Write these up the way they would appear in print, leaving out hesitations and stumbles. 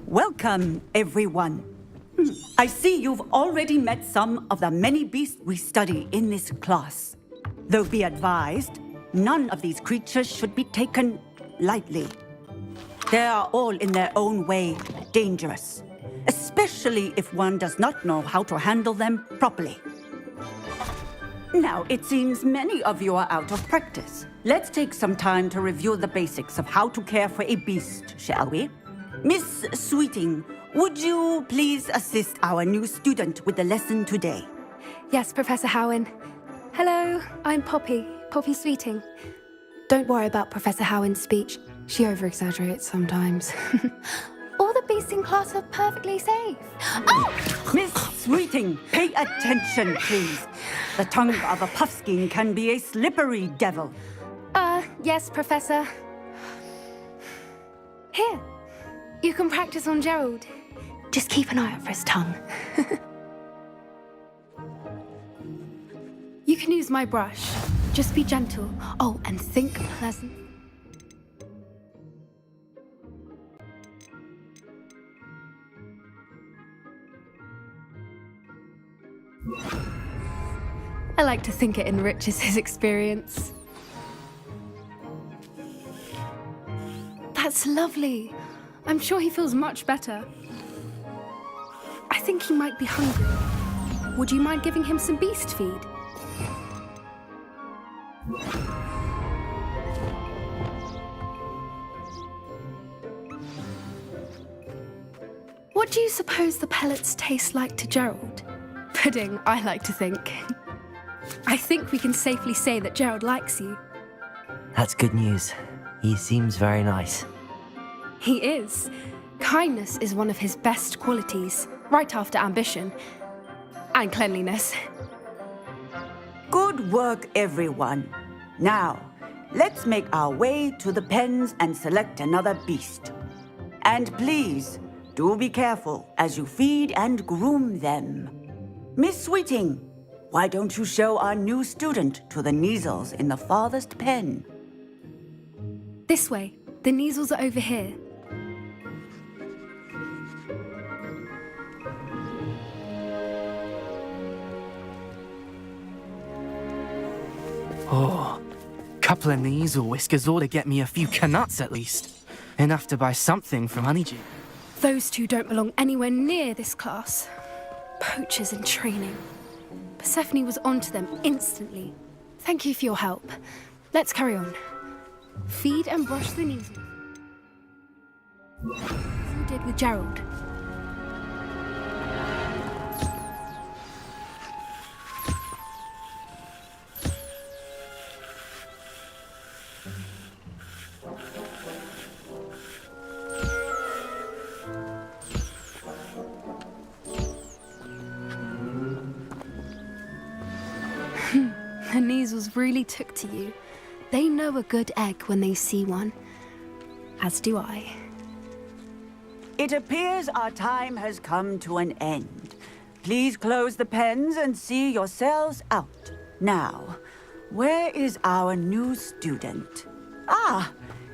Welcome, everyone. I see you've already met some of the many beasts we study in this class. Though be advised, none of these creatures should be taken lightly. They are all in their own way dangerous, especially if one does not know how to handle them properly. Now, it seems many of you are out of practice. Let's take some time to review the basics of how to care for a beast, shall we? Miss Sweeting, would you please assist our new student with the lesson today? Yes, Professor Howen. Hello, I'm Poppy Sweeting. Don't worry about Professor Howen's speech. She over-exaggerates sometimes. All the beasts in class are perfectly safe. Oh! Miss Sweeting, pay attention, please. The tongue of a puffskein can be a slippery devil. Yes, Professor. Here, you can practice on Gerald. Just keep an eye out for his tongue. You can use my brush. Just be gentle. Oh, and think pleasant. I like to think it enriches his experience. That's lovely. I'm sure he feels much better. I think he might be hungry. Would you mind giving him some beast feed? What do you suppose the pellets taste like to Gerald? Pudding, I like to think. I think we can safely say that Gerald likes you. That's good news. He seems very nice. He is. Kindness is one of his best qualities, right after ambition. And cleanliness. Good work, everyone. Now, let's make our way to the pens and select another beast. And please, do be careful as you feed and groom them. Miss Sweeting, why don't you show our new student to the Kneazles in the farthest pen? This way. The Kneazles are over here. Oh, couple of Kneazle whiskers ought to get me a few canuts at least. Enough to buy something from Honeydew. Those two don't belong anywhere near this class. Poachers in training. Persephone was onto them instantly. Thank you for your help. Let's carry on. Feed and brush the Kneazles. As you did with Gerald. The Kneazles really took to you. They know a good egg when they see one. As do I. It appears our time has come to an end. Please close the pens and see yourselves out. Now, where is our new student? Ah,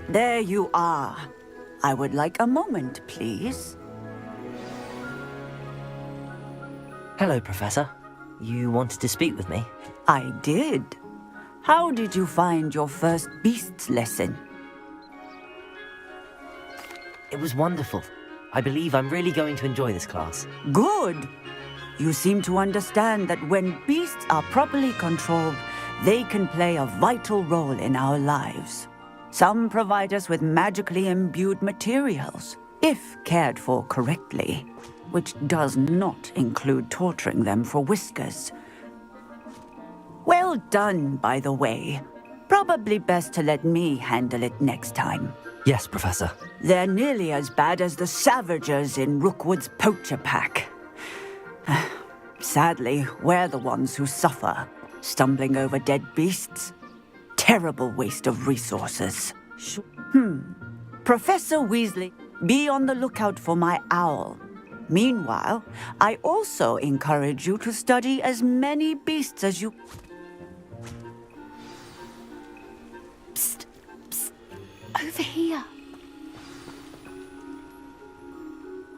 there you are. I would like a moment, please. Hello, Professor. You wanted to speak with me? I did. How did you find your first beasts lesson? It was wonderful. I believe I'm really going to enjoy this class. Good. You seem to understand that when beasts are properly controlled, they can play a vital role in our lives. Some provide us with magically imbued materials, if cared for correctly, which does not include torturing them for whiskers. Well done, by the way. Probably best to let me handle it next time. Yes, Professor. They're nearly as bad as the Savagers in Rookwood's poacher pack. Sadly, we're the ones who suffer, stumbling over dead beasts. Terrible waste of resources. Professor Weasley, be on the lookout for my owl. Meanwhile, I also encourage you to study as many beasts as you... Psst, psst. Over here.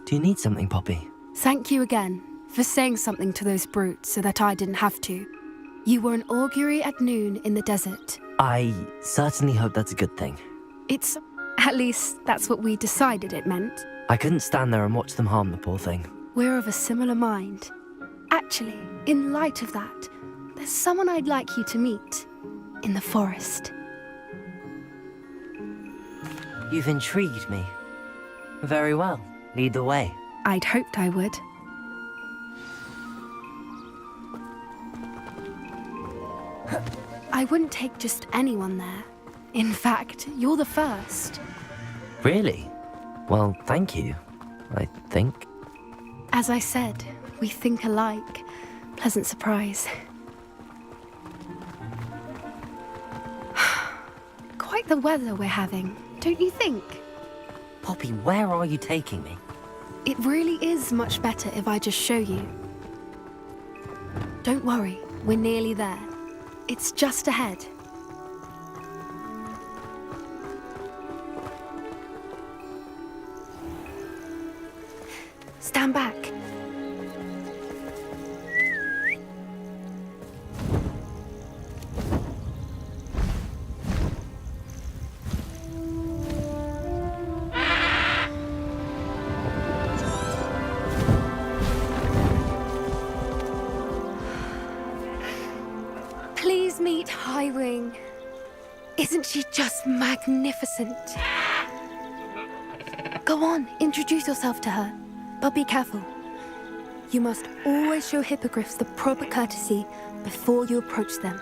Do you need something, Poppy? Thank you again for saying something to those brutes so that I didn't have to. You were an augury at noon in the desert. I certainly hope that's a good thing. It's... at least that's what we decided it meant. I couldn't stand there and watch them harm the poor thing. We're of a similar mind. Actually, in light of that, there's someone I'd like you to meet. In the forest. You've intrigued me. Very well. Lead the way. I'd hoped I would. I wouldn't take just anyone there. In fact, you're the first. Really? Well, thank you, I think. As I said, we think alike. Pleasant surprise. Quite the weather we're having, don't you think? Poppy, where are you taking me? It really is much better if I just show you. Don't worry, we're nearly there. It's just ahead. Stand back. Please meet Highwing. Isn't she just magnificent? Go on, introduce yourself to her. But be careful. You must always show hippogriffs the proper courtesy before you approach them.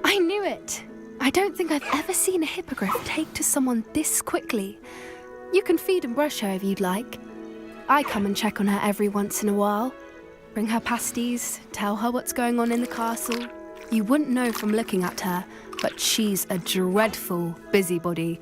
I knew it! I don't think I've ever seen a hippogriff take to someone this quickly. You can feed and brush her if you'd like. I come and check on her every once in a while. Bring her pasties, tell her what's going on in the castle. You wouldn't know from looking at her, but she's a dreadful busybody.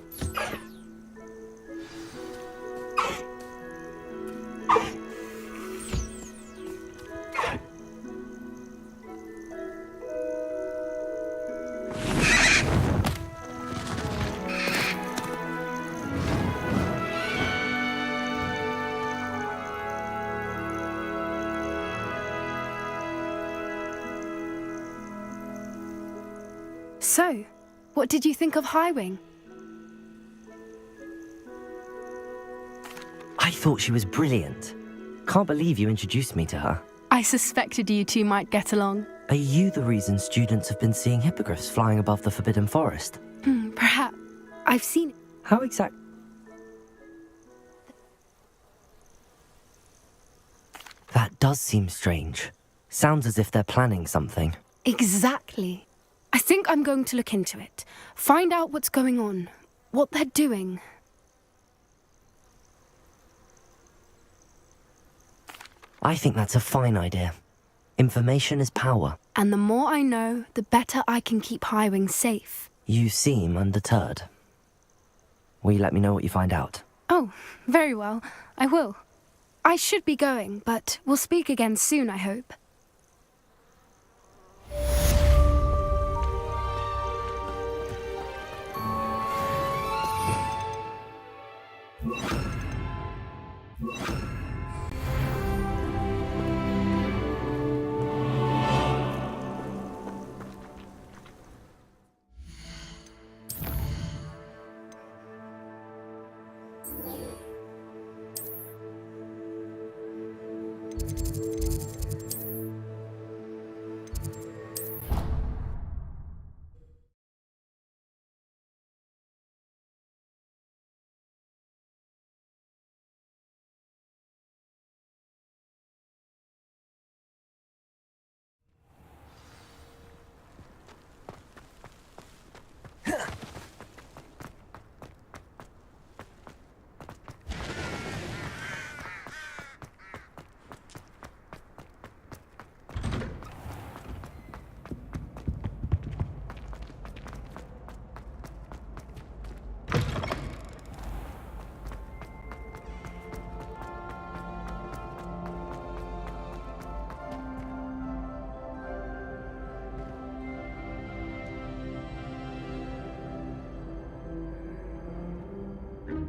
So, what did you think of Highwing? I thought she was brilliant. Can't believe you introduced me to her. I suspected you two might get along. Are you the reason students have been seeing hippogriffs flying above the Forbidden Forest? Perhaps. I've seen it. How exactly? That does seem strange. Sounds as if they're planning something. Exactly. I think I'm going to look into it. Find out what's going on. What they're doing. I think that's a fine idea. Information is power. And the more I know, the better I can keep Highwing safe. You seem undeterred. Will you let me know what you find out? Oh, very well. I will. I should be going, but we'll speak again soon, I hope.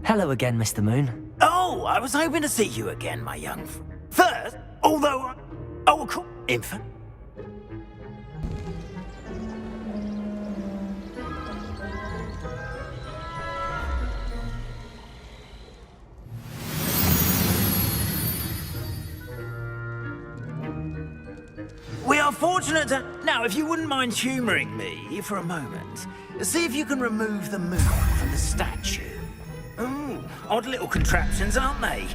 Hello again, Mr. Moon. Oh, I was hoping to see you again, my young First, although I will call infant. We are fortunate to... Now, if you wouldn't mind humouring me for a moment, see if you can remove the moon from the statue. Ooh, odd little contraptions, aren't they?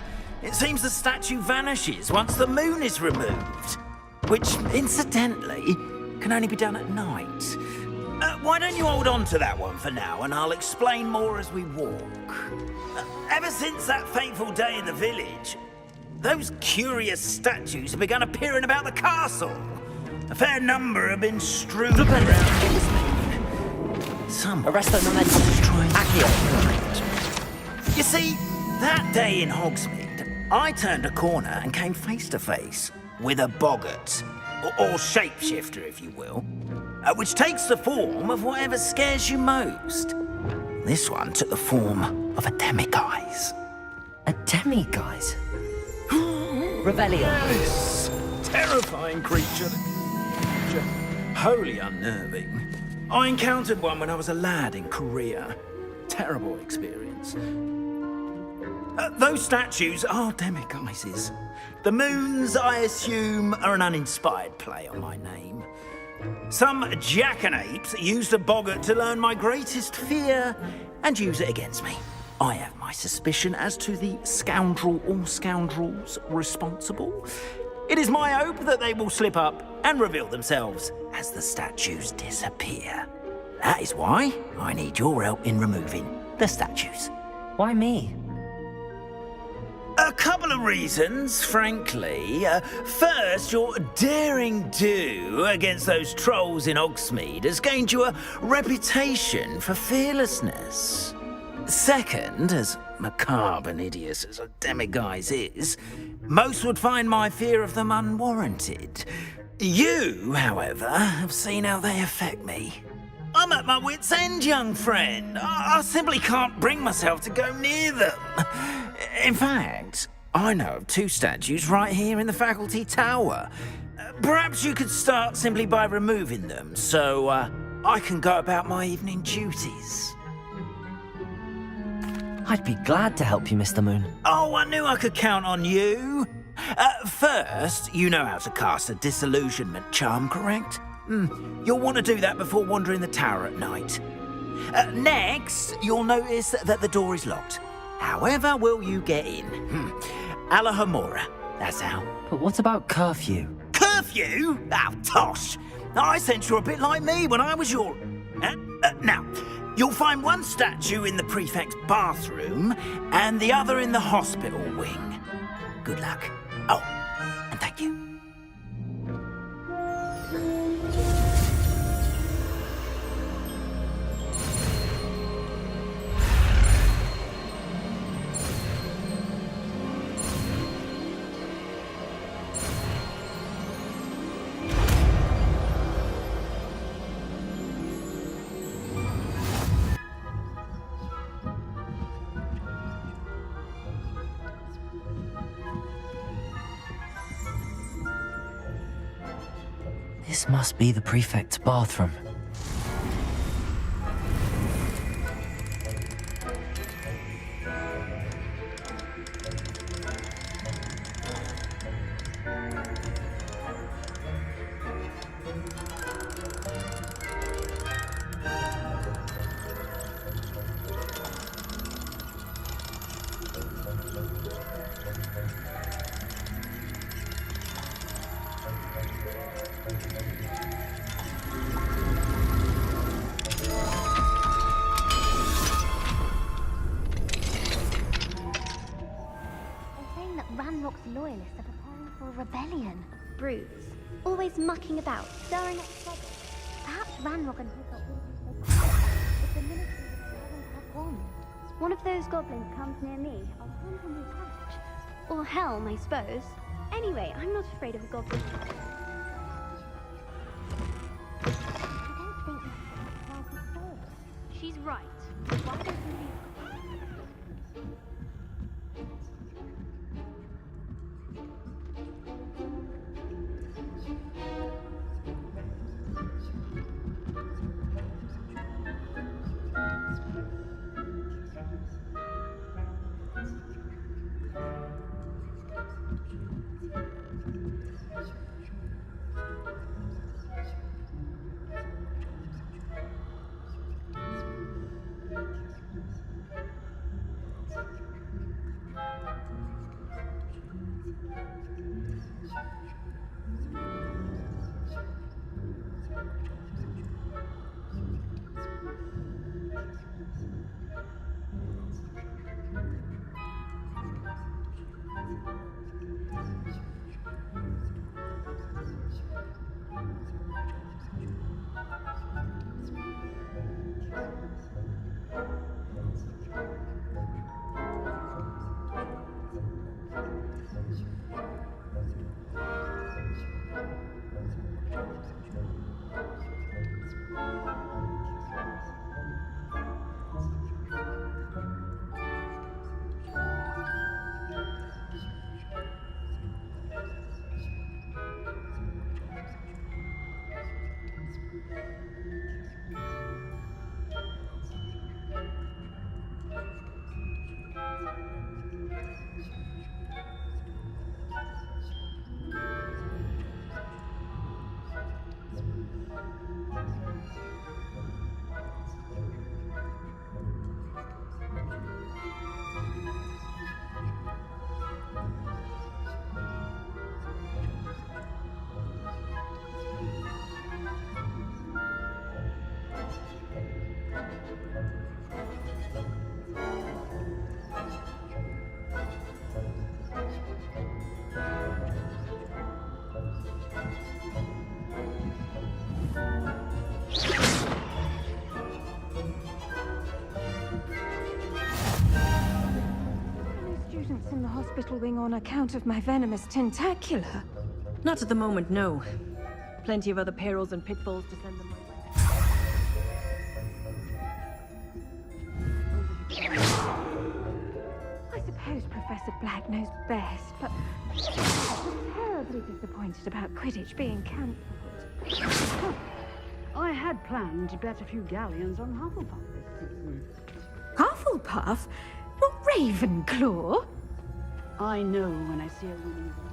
It seems the statue vanishes once the moon is removed. Which, incidentally, can only be done at night. Why don't you hold on to that one for now, and I'll explain more as we walk. Ever since that fateful day in the village, those curious statues have begun appearing about the castle. A fair number have been strewn around Hogsmeade. Some Arresto momentum. You see, that day in Hogsmeade, I turned a corner and came face to face with a boggart, or shapeshifter, if you will, which takes the form of whatever scares you most. This one took the form of a demiguise. A demiguise? Revelio. This terrifying creature. Wholly unnerving. I encountered one when I was a lad in Korea. Terrible experience. Those statues are demiguises. The moons, I assume, are an uninspired play on my name. Some jackanapes used a boggart to learn my greatest fear and use it against me. I have my suspicion as to the scoundrel or scoundrels responsible. It is my hope that they will slip up and reveal themselves as the statues disappear. That is why I need your help in removing the statues. Why me? A couple of reasons, frankly. First, your daring do against those trolls in Hogsmeade has gained you a reputation for fearlessness. Second, as macabre and hideous as a demiguise is, most would find my fear of them unwarranted. You, however, have seen how they affect me. I'm at my wit's end, young friend. I simply can't bring myself to go near them. In fact, I know of two statues right here in the faculty tower. Perhaps you could start simply by removing them, so I can go about my evening duties. I'd be glad to help you, Mr. Moon. Oh, I knew I could count on you. First, you know how to cast a disillusionment charm, correct? You'll want to do that before wandering the tower at night. Next, you'll notice that the door is locked. However will you get in? Alahamora, that's how. But what about curfew? Curfew? Oh, tosh. I sense you're a bit like me when I was your... Now, you'll find one statue in the prefect's bathroom and the other in the hospital wing. Good luck. Oh, and thank you. This must be the prefect's bathroom. Loyalists are preparing for a rebellion. Brutes, always mucking about, stirring up trouble. Perhaps Ranrock and his will be so if the military doesn't have one. One of those goblins comes near me, I'll send him a patch. Or helm, I suppose. Anyway, I'm not afraid of a goblin. I don't think my class is forward. She's right. Why don't we... hospital wing on account of my venomous tentacula? Not at the moment, no. Plenty of other perils and pitfalls to send them my way. I suppose Professor Black knows best, but I was terribly disappointed about Quidditch being cancelled. I had planned to bet a few galleons on Hufflepuff this season. Hufflepuff? Not Ravenclaw? I know when I see a winning vote.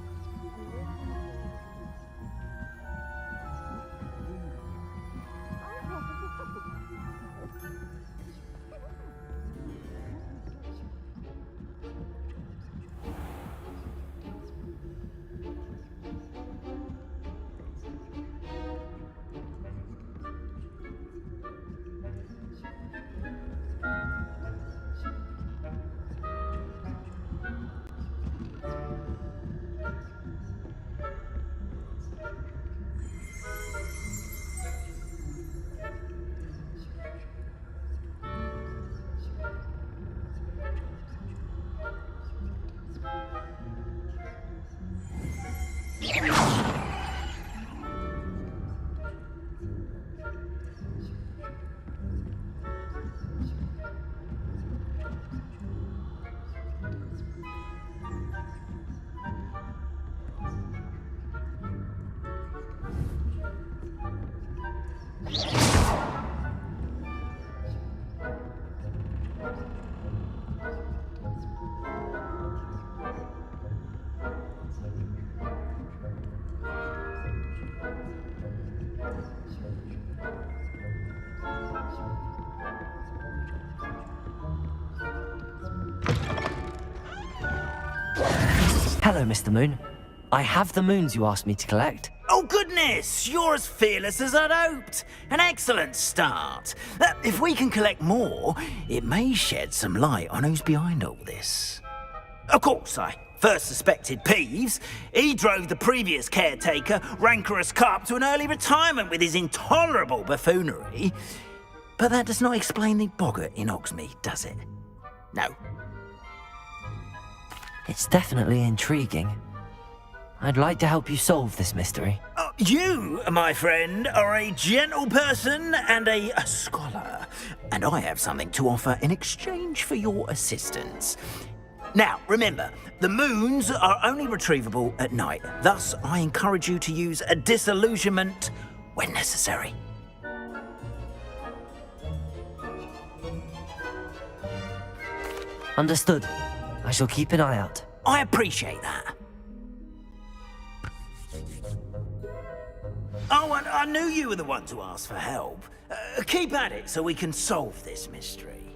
Hello, Mr. Moon. I have the moons you asked me to collect. Oh, goodness! You're as fearless as I'd hoped. An excellent start. If we can collect more, it may shed some light on who's behind all this. Of course, I first suspected Peeves. He drove the previous caretaker, Rancorous Carp, to an early retirement with his intolerable buffoonery. But that does not explain the boggart in Hogsmeade, does it? No. It's definitely intriguing. I'd like to help you solve this mystery. You, my friend, are a gentle person and a scholar, and I have something to offer in exchange for your assistance. Now, remember, the moons are only retrievable at night. Thus, I encourage you to use a disillusionment when necessary. Understood. I shall keep an eye out. I appreciate that. Oh, and I knew you were the one to ask for help. Keep at it so we can solve this mystery.